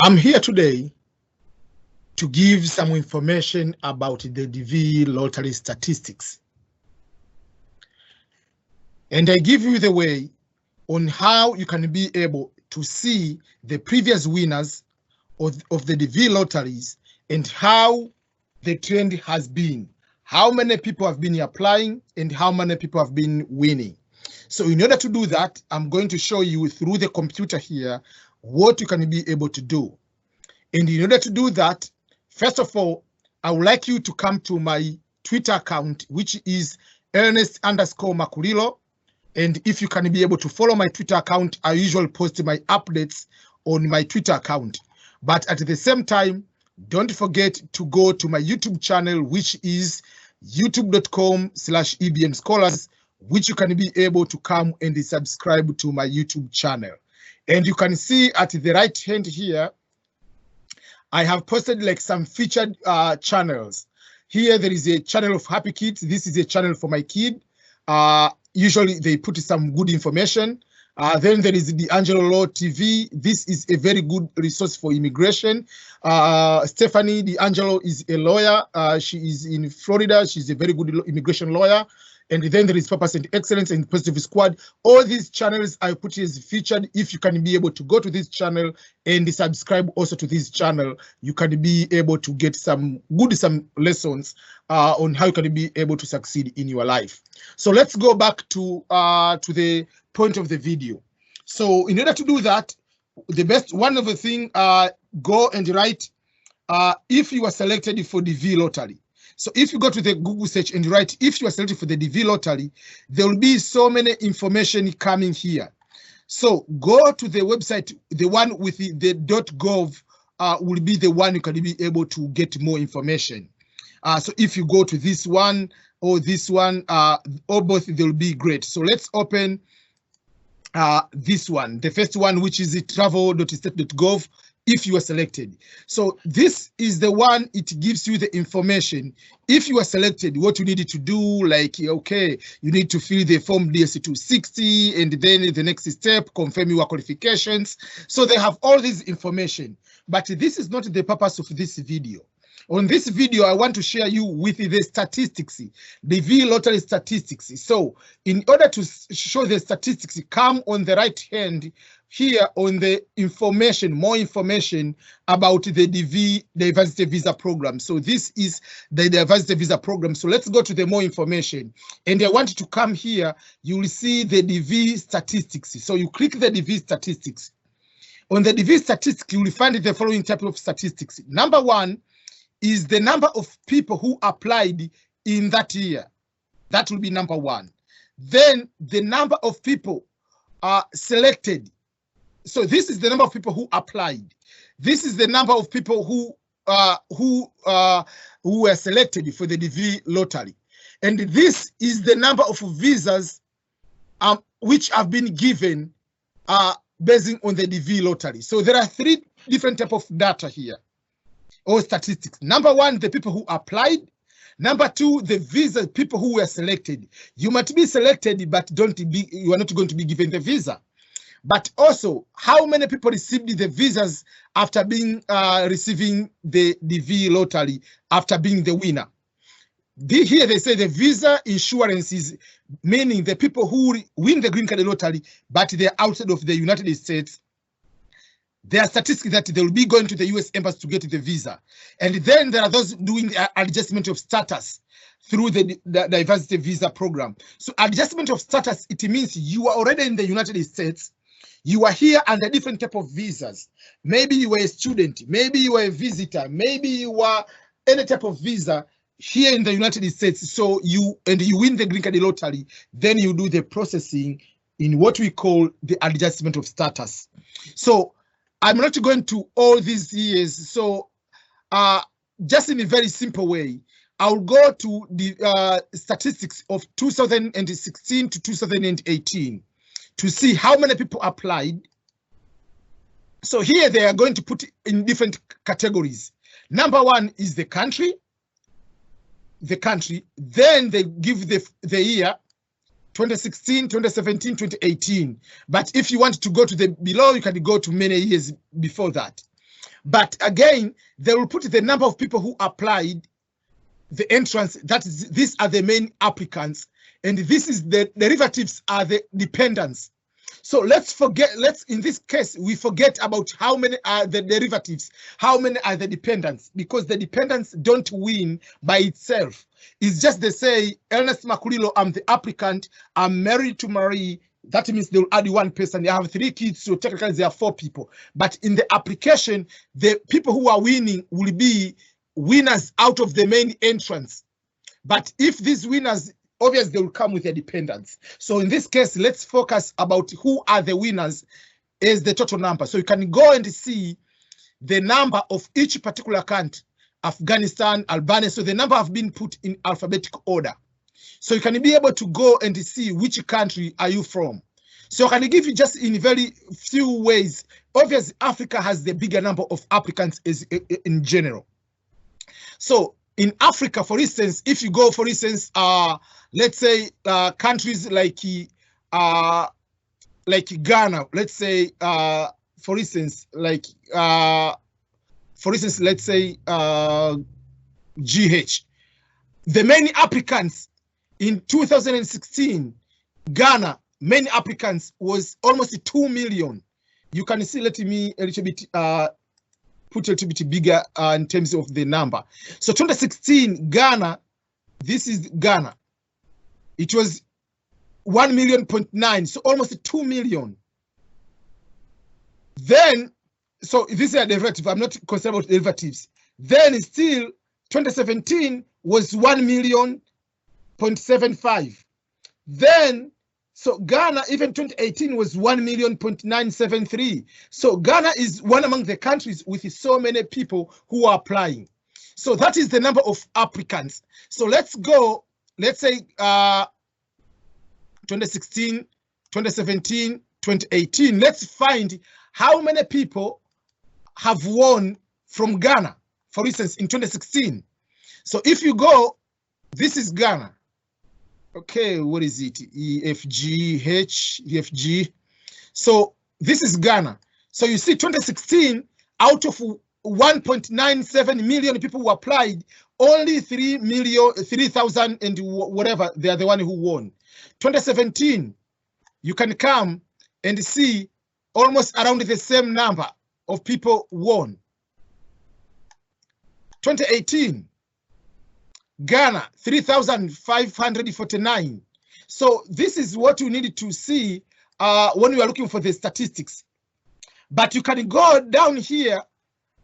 I'm here today to give some information about the DV lottery statistics. And I give you the way on how you can be able to see the previous winners of the DV lotteries and how the trend has been, how many people have been applying and how many people have been winning. So in order to do that, I'm going to show you through the computer here what you can be able to do. And in order to do that, first of all, I would like you to come to my Twitter account, which is Ernest_Makulilo. And if you can be able to follow my Twitter account, I usually post my updates on my Twitter account. But at the same time, don't forget to go to my YouTube channel, which is youtube.com/EBM Scholars, which you can be able to come and subscribe to my YouTube channel. And you can see at the right hand here, I have posted like some featured channels. Here there is a channel of Happy Kids. This is a channel for my kid. Usually they put some good information. Then there is the Angelo Law TV. This is a very good resource for immigration. Stephanie D'Angelo is a lawyer. She is in Florida. She's a very good immigration lawyer. And then there is Purpose and Excellence and Positive Squad. All these channels I put as featured. If you can be able to go to this channel and subscribe also to this channel, you can be able to get some lessons on how you can be able to succeed in your life. So let's go back to the point of the video. So in order to do that, one of the thing, go and write if you are selected for the DV lottery. So if you go to the Google search and write, if you are selected for the DV lottery, there will be so many information coming here. So go to the website, the one with the .gov will be the one you can be able to get more information. So if you go to this one or this one, or both, they will be great. So let's open this one, the first one, which is travel.state.gov. If you are selected. So this is the one, it gives you the information. If you are selected, what you need to do, like, okay, you need to fill the form DS260, and then the next step, confirm your qualifications. So they have all this information, but this is not the purpose of this video. On this video, I want to share you with the statistics, the DV lottery statistics. So in order to show the statistics, come on the right hand here on the information, more information about the DV diversity visa program. So this is the diversity visa program. So let's go to the more information. And I want you to come here, you will see the DV statistics. So you click the DV statistics. On the DV statistics, you will find the following type of statistics. Number one is the number of people who applied in that year. That will be number one. Then the number of people selected. So this is the number of people who applied. This is the number of people who were selected for the DV lottery. And this is the number of visas which have been given based on the DV lottery. So there are three different types of data here, or statistics. Number one, the people who applied. Number two, the visa people who were selected. You might be selected, but you are not going to be given the visa. But also, how many people received the visas after being receiving the DV lottery, after being the winner? Here they say the visa insurance is meaning the people who win the green card lottery, but they're outside of the United States. There are statistics that they will be going to the US Embassy to get the visa. And then there are those doing the adjustment of status through the diversity visa program. So adjustment of status, it means you are already in the United States. You are here under different type of visas. Maybe you were a student, maybe you were a visitor, maybe you were any type of visa here in the United States. So you win the green card lottery, then you do the processing in what we call the adjustment of status. So I'm not going to all these years. So just in a very simple way, I'll go to the statistics of 2016 to 2018 to see how many people applied. So here they are going to put in different categories. Number one is the country. Then they give the year, 2016, 2017, 2018. But if you want to go to the below, you can go to many years before that. But again, they will put the number of people who applied, the entrance, that is, these are the main applicants, and this is the derivatives are the dependents. So in this case, we forget about how many are the derivatives, how many are the dependents, because the dependents don't win by itself. It's just they say, Ernest Makulilo, I'm the applicant, I'm married to Marie. That means they'll add one person. They have 3 kids, so technically there are 4 people. But in the application, the people who are winning will be winners out of the main entrance. But if these winners, obviously they will come with their dependents. So in this case, let's focus about who are the winners as the total number. So you can go and see the number of each particular country, Afghanistan, Albania. So the number have been put in alphabetical order. So you can be able to go and see which country are you from. So I can give you just in very few ways. Obviously, Africa has the bigger number of applicants in general. So in Africa, for instance, if you go, for instance, let's say countries like Ghana, let's say, for instance, let's say GH. The many applicants in 2016, Ghana, many applicants was almost 2 million. You can see, let me a little bit put a little bit bigger in terms of the number. So 2016, Ghana, this is Ghana. It was 1.9 million, so almost 2 million. Then, so this is a derivative. I'm not concerned about derivatives. Then still, 2017 was 1.75 million. Then, so Ghana, even 2018 was 1.973 million. So Ghana is one among the countries with so many people who are applying. So that is the number of applicants. So let's go, let's say 2016, 2017, 2018. Let's find how many people have won from Ghana, for instance, in 2016. So if you go, this is Ghana. Okay, what is it? EFG. So this is Ghana. So you see 2016, out of 1.97 million people who applied, only 3,000 and whatever, they are the one who won. 2017, you can come and see almost around the same number of people won. 2018, Ghana, 3,549. So this is what you need to see when you are looking for the statistics. But you can go down here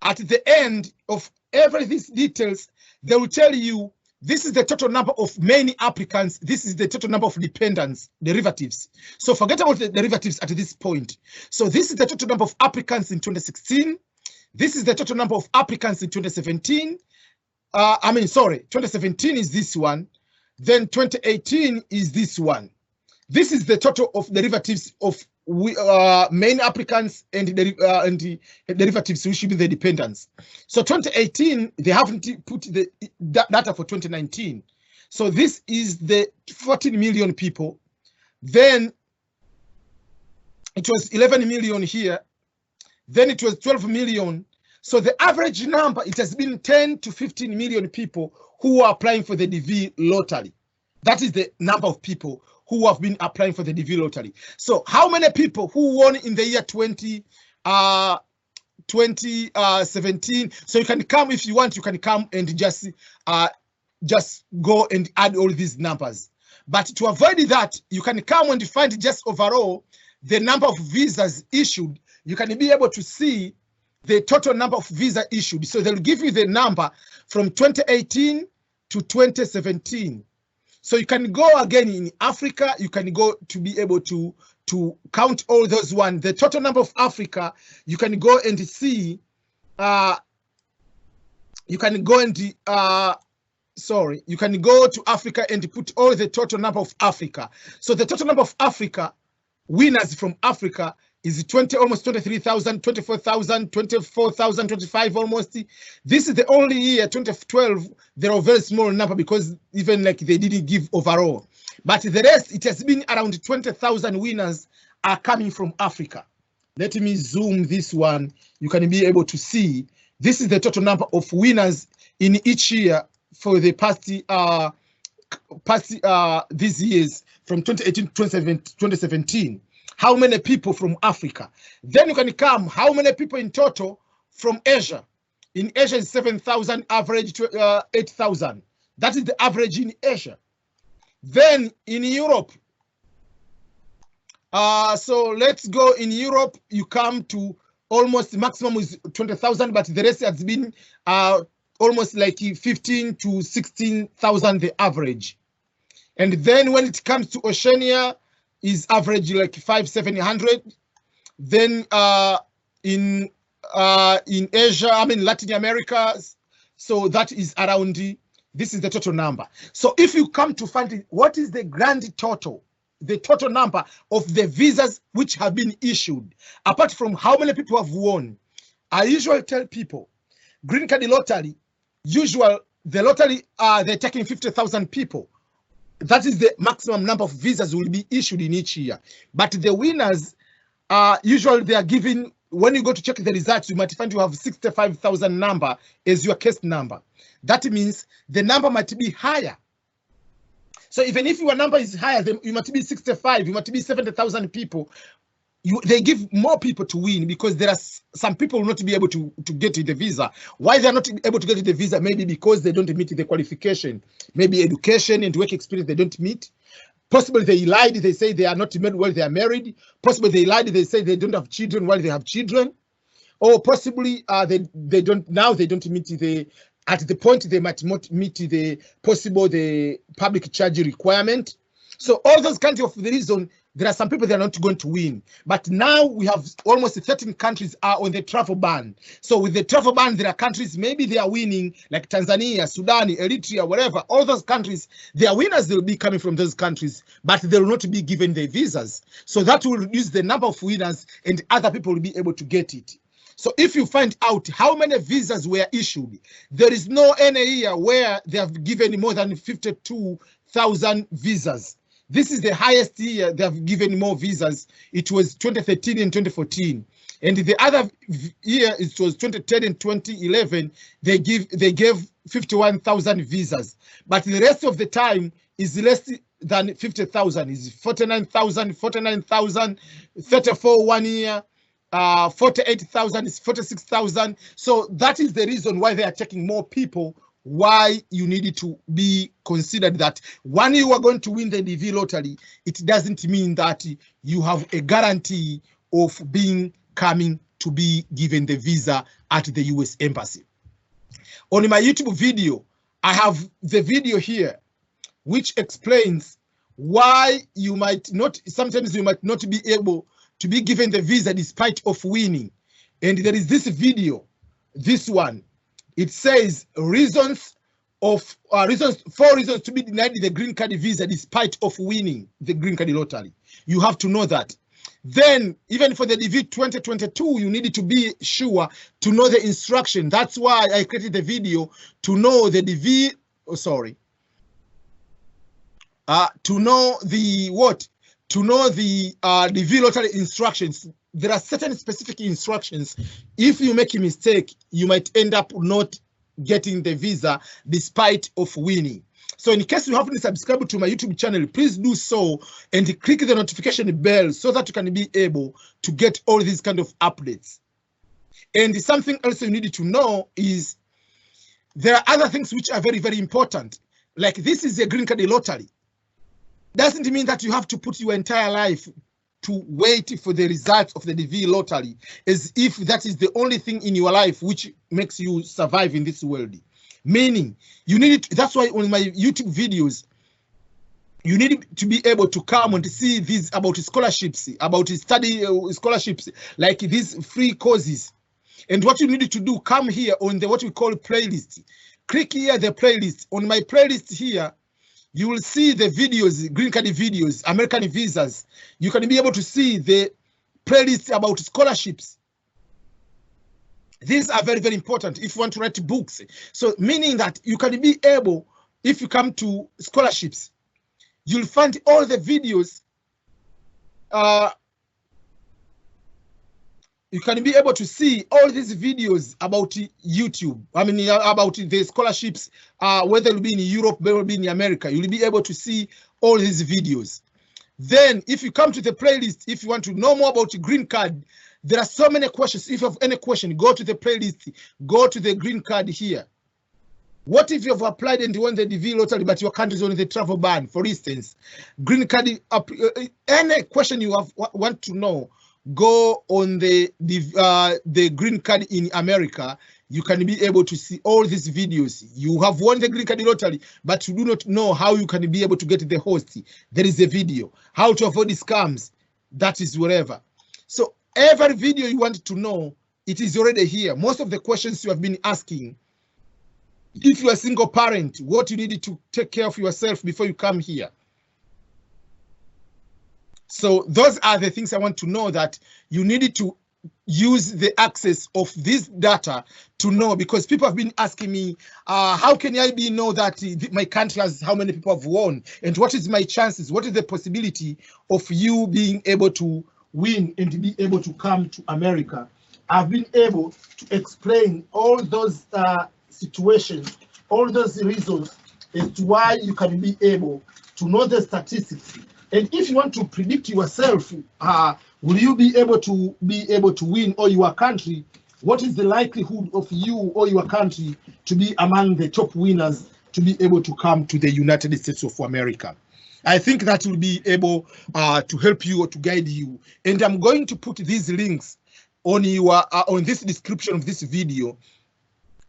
at the end of every these details. They will tell you this is the total number of many applicants. This is the total number of dependents, derivatives. So forget about the derivatives at this point. So this is the total number of applicants in 2016. This is the total number of applicants in 2017. 2017 is this one. Then 2018 is this one. This is the total of derivatives of main applicants and the derivatives, which should be the dependents. So 2018, they haven't put the data for 2019. So this is the 14 million people. Then it was 11 million here. Then it was 12 million. So the average number, it has been 10 to 15 million people who are applying for the DV lottery. That is the number of people who have been applying for the DV lottery. So how many people who won in the year 2017? So you can come if you want, you can come and just go and add all these numbers. But to avoid that, you can come and find just overall the number of visas issued. You can be able to see the total number of visa issued. So they'll give you the number from 2018 to 2017. So you can go again in Africa, you can go to be able to count all those ones. The total number of Africa, you can go and see, you can go to Africa and put all the total number of Africa. So the total number of Africa, winners from Africa, is almost 23,000, 24,000, 24,000, 25 almost. This is the only year, 2012, there are a very small number because even like they didn't give overall. But the rest, it has been around 20,000 winners are coming from Africa. Let me zoom this one. You can be able to see this is the total number of winners in each year for the past these years from 2018 to 2017. How many people from Africa? Then you can come how many people in total from Asia. In Asia is 7,000, average to 8,000. That is the average in Asia. Then in Europe, so let's go in Europe. You come to almost maximum is 20,000, but the rest has been almost like 15 to 16,000 the average. And then when it comes to Oceania, is average like 500-700. Then in Asia, I mean Latin America, so that is around. This is the total number. So if you come to find what is the grand total, the total number of the visas which have been issued, apart from how many people have won, I usually tell people, green card lottery, the lottery, they're taking 50,000 people. That is the maximum number of visas will be issued in each year. But the winners, usually they are given, when you go to check the results, you might find you have 65,000 number as your case number. That means the number might be higher. So even if your number is higher, then you might be 65, you might be 70,000 people. They give more people to win because there are some people will not be able to get the visa. Why they are not able to get the visa? Maybe because they don't meet the qualification. Maybe education and work experience they don't meet. Possibly they lied, they say they are not married while they are married. Possibly they lied, they say they don't have children while they have children. Or possibly they don't meet at the point they might not meet the public charge requirement. So all those kinds of the reason, there are some people that are not going to win. But now we have almost 13 countries are on the travel ban. So with the travel ban, there are countries, maybe they are winning, like Tanzania, Sudan, Eritrea, whatever. All those countries, their winners will be coming from those countries, but they will not be given the visas. So that will reduce the number of winners and other people will be able to get it. So if you find out how many visas were issued, there is no any year where they have given more than 52,000 visas. This is the highest year they have given more visas. It was 2013 and 2014. And the other year, it was 2010 and 2011, they gave 51,000 visas. But the rest of the time is less than 50,000, is 49,000, 49,000, 34 1 year. 48,000 is 46,000. So that is the reason why they are taking more people, why you need to be considered that when you are going to win the DV lottery, it doesn't mean that you have a guarantee of coming to be given the visa at the US Embassy. On my YouTube video, I have the video here, which explains why you might not, sometimes you might not be able to be given the visa despite of winning. And there is this video, this one. It says four reasons to be denied the green card visa despite of winning the green card lottery. You have to know that. Then even for the DV 2022, you need to be sure to know the instruction. That's why I created the video to know the DV, to know the what? To know the DV lottery instructions. There are certain specific instructions. If you make a mistake, you might end up not getting the visa despite of winning. So in case you haven't subscribed to my YouTube channel, please do so and click the notification bell so that you can be able to get all these kind of updates. And something else you need to know is there are other things which are very, very important. Like this is a green card lottery. Doesn't mean that you have to put your entire life to wait for the results of the DV lottery as if that is the only thing in your life which makes you survive in this world. Meaning, you need it, that's why on my YouTube videos, you need to be able to come and see these about scholarships, about study scholarships, like these free courses. And what you need to do, come here on the what we call playlist. Click here the playlist. On my playlist here, you will see the videos, green card videos, American visas. You can be able to see the playlist about scholarships. These are very, very important if you want to write books. So meaning that you can be able, if you come to scholarships, you'll find all the videos you can be able to see all these videos about YouTube. I mean, about the scholarships, whether it will be in Europe, whether it will be in America, you'll be able to see all these videos. Then if you come to the playlist, if you want to know more about the green card, there are so many questions. If you have any question, go to the playlist, go to the green card here. What if you have applied and you won the DV lottery, but your country is on the travel ban, for instance? Green card, any question you want to know, go on the green card in America. You can be able to see all these videos. You have won the green card lottery, but you do not know how you can be able to get the host. There is a video. How to avoid scams, that is wherever. So every video you want to know, it is already here. Most of the questions you have been asking, if you are a single parent, what you need to take care of yourself before you come here. So those are the things I want to know, that you needed to use the access of this data to know, because people have been asking me, how can I know that my country has how many people have won, and what is my chances? What is the possibility of you being able to win and to be able to come to America? I've been able to explain all those situations, all those reasons as to why you can be able to know the statistics. And if you want to predict yourself, will you be able to win, or your country? What is the likelihood of you or your country to be among the top winners to be able to come to the United States of America? I think that will be able to help you or to guide you. And I'm going to put these links on this description of this video,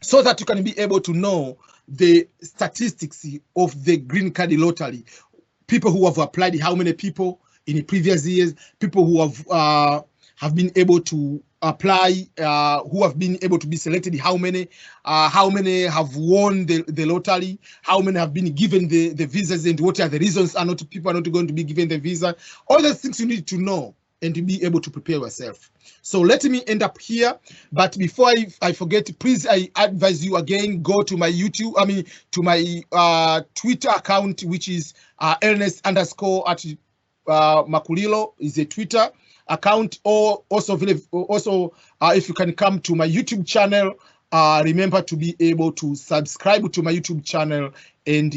so that you can be able to know the statistics of the green card lottery. People who have applied, how many people in the previous years, people who have been able to apply, who have been able to be selected, how many have won the lottery, how many have been given the visas, and what are the reasons people are not going to be given the visa. All those things you need to know and to be able to prepare yourself. So let me end up here. But before I forget, please, I advise you again, go to my YouTube, to my Twitter account, which is Ernest_at Makulilo is a Twitter account, or also if you can come to my YouTube channel, remember to be able to subscribe to my YouTube channel, and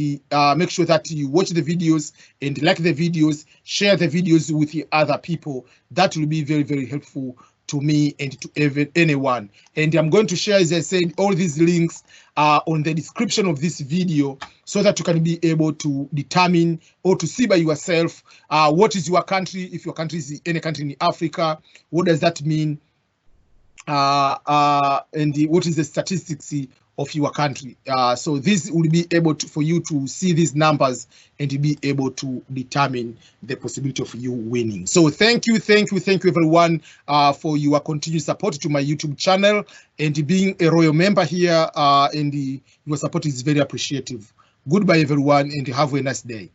make sure that you watch the videos and like the videos, share the videos with the other people. That will be very, very helpful to me and to anyone. And I'm going to share, as I said, all these links on the description of this video, so that you can be able to determine or to see by yourself what is your country. If your country is any country in Africa, what does that mean? And what is the statistics of your country? So this will be able for you to see these numbers and to be able to determine the possibility of you winning. So thank you everyone for your continued support to my YouTube channel, and being a royal member here, and your support is very appreciative. Goodbye everyone, and have a nice day.